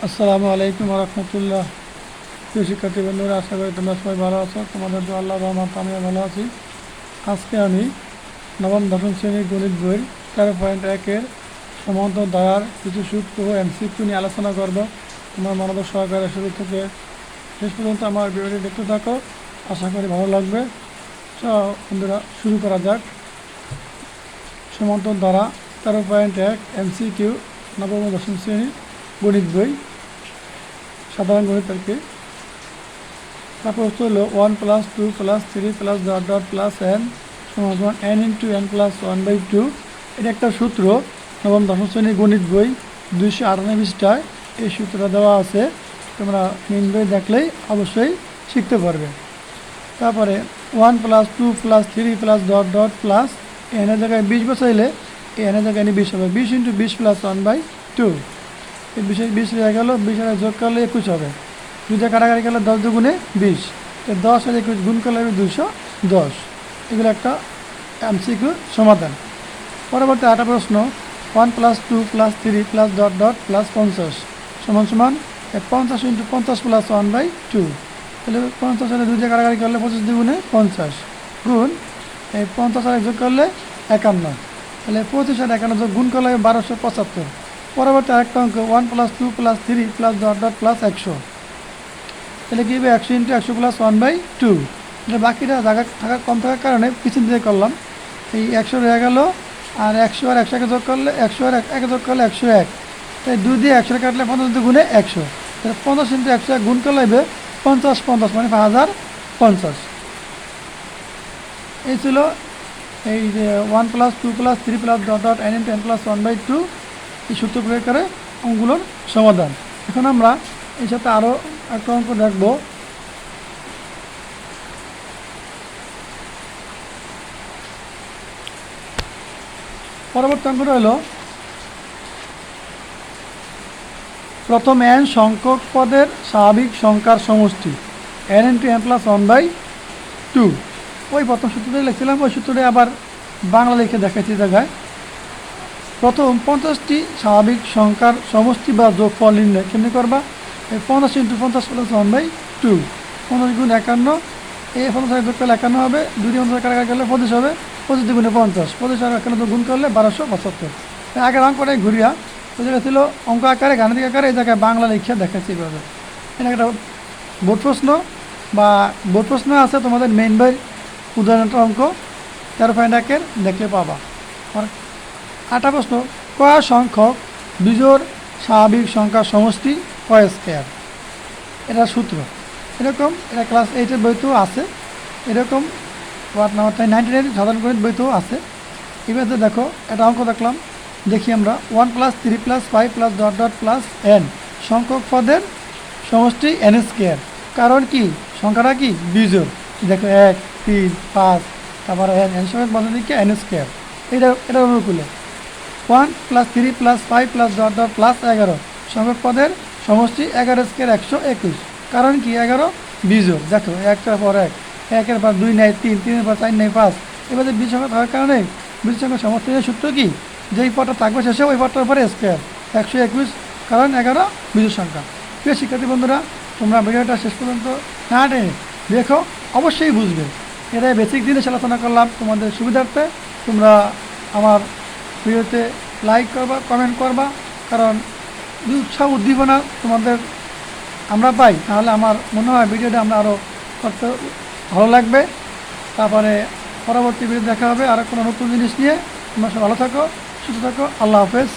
আসসালামু আলাইকুম রহমতুল্লাহ। প্রিয় শিক্ষার্থী বন্ধুরা, আশা করি তোমরা সবাই ভালো আছো। তোমাদের তো আল্লাহ রহমত আমিও ভালো আছি। আজকে আমি নবম দশম শ্রেণীর গণিত বইয়ের 13.1-এর সমান্তর ধারার কিছু সূত্র ও এমসিকিউ নিয়ে আলোচনা করব। তোমার মনোযোগ সহকারে শুরু থেকে শেষ পর্যন্ত আমার ভিডিওটি দেখতে থাকো, আশা করি ভালো লাগবে। বন্ধুরা, শুরু করা যাক। সমান্তর ধারা 13.1 এমসিকিউ, নবম ও দশম শ্রেণীর গণিত বই, সাধারণ গণিত আর কি। তারপর হচ্ছে হলো 1 + 2 + 3 + ... n সমান n × n + 1/2। এটা একটা সূত্র, নবম দশম শ্রেণীর গণিত বই 298 পৃষ্ঠায় এই সূত্রটা দেওয়া আছে। তোমরা মেন বই দেখলেই অবশ্যই শিখতে পারবে। তারপরে 1 + 2 + 3 + ... n এর জায়গায় 20 বসাইলে n এর জায়গায় 20 হবে। 20 × 20 + 1/2। এই 20 হয়ে গেল, 20 আর যোগ করলে 21 হবে। 2 দিয়ে কাটাকাটি করলে 10 দুগুণে 20, 10 আর 21 গুণ করলে হবে 210। এগুলো একটা এমসিকিউ সমাধান। পরবর্তী 8 প্রশ্ন, 1 + 2 + 3 + ... +50 সমান 50 × 50 + 1/2। তাহলে 50 হলে 2 দিয়ে কাটাকাটি করলে 25 দুগুণে 50 গুণ এই 50 আর যোগ করলে 51। তাহলে 25 আর 51 গুণ করলে 1275। পরবর্তী আরেকটা অঙ্ক, 1 + 2 + 3 + ... +100। তাহলে কী হবে 100 × 100 + 1/2। তাহলে বাকিটা জায়গা কম থাকার কারণে পিছন দিয়ে করলাম। এই 100 রয়ে গেল, আর 100 আর 100 যোগ করলে 100 আর 1 যোগ করলে 101। তাই 2 দিয়ে 100 কাটলে 50 গুণে 100। তাহলে 50 × 100 গুণ করলে হবে 50 মানে 5050। এই ছিল এই যে 1 + 2 + 3 + ... n × n + 1/2 এই সূত্র প্রয়োগ করে অঙ্কগুলোর সমাধান। এখন আমরা এই সাথে আরও একটা অঙ্ক দেখব। পরবর্তী অঙ্কটা হলো, প্রথম n সংখ্যক পদের স্বাভাবিক সংখ্যার সমষ্টি n × n + 1/2। ওই প্রথম সূত্রটাই লিখছিলাম, ওই সূত্রটাই আবার বাংলা লিখে দেখাচ্ছি জায়গায়। প্রথম 50টি স্বাভাবিক সংখ্যার সমষ্টি বা যোগফল নির্ণয় কেমনি করবা? এই 50 × 50 + 1/2। 50 গুণ 51, এই 50 যোগ করলে 51 হবে। 2 দিয়ে 50 কাটাকাটি করলে 25 হবে। 25 দুগুণে 50, 25 আর 51 গুণ করলে 1275। আগের অঙ্কটাই ঘুরিয়া ওই জায়গায় ছিল অঙ্ক আকারে, গাণিতিক আকারে, এই জায়গায় বাংলা লিখে দেখাচ্ছি এইভাবে। এটা একটা বোর্ড প্রশ্ন বা বোর্ড প্রশ্ন আছে তোমাদের মেইন বইয়ের উদাহরণটা অঙ্ক 13.1-এর দেখলে পাবা। আর 8 প্রশ্ন, ক সংখ্যক বিজোড় স্বাভাবিক সংখ্যার সমষ্টি ক²। এটা সূত্র এরকম, এটা ক্লাস 8-এর বইতেও আছে। এরকম ওয়ার্ড নাম্বার 99 সাধারণ গণিত বইতেও আছে। এবারে দেখো, এটা অঙ্ক দেখলাম, দেখি আমরা। 1 + 3 + 5 + ... n সংখ্যক পদের সমষ্টি n²। কারণ কি সংখ্যাটা কি বিজোড়। দেখো 1 3 5, তারপরে n সমেত বন্ধ দিকে n²। এটা অনুকূলে 1 + 3 + 5 + ... +11 সংখ্যক পদের সমষ্টি 11² 121। কারণ কি 11 বিজোড়। দেখো 1টার পর 1, 1-এর পর 2 নেই 3, 3-এর পর 4 নেই 5। এবারে বিজ সংখ্যা থাকার কারণে বিজ সংখ্যা সমষ্টি সূত্র কি, যেই পদটা থাকবে শেষে ওই পদটার পরে স্কোয়ার 121, কারণ 11 বিজোড় সংখ্যা। প্রিয় শিক্ষার্থী বন্ধুরা, তোমরা ভিডিওটা শেষ পর্যন্ত না টেনে দেখো, অবশ্যই বুঝবে। এটা বেসিক জিনিস আলোচনা করলাম তোমাদের সুবিধার্থে। তোমরা আমার ভিডিওতে লাইক করবা, কমেন্ট করবা, কারণ উৎসাহ উদ্দীপনা তোমাদের আমরা পাই, তাহলে আমার মনে হয় ভিডিওটা আমরা আরও করতে ভালো লাগবে। তারপরে পরবর্তী ভিডিও দেখা হবে আরও কোনো নতুন জিনিস নিয়ে। তোমরা সব ভালো থাকো, সুস্থ থাকো। আল্লাহ হাফেজ।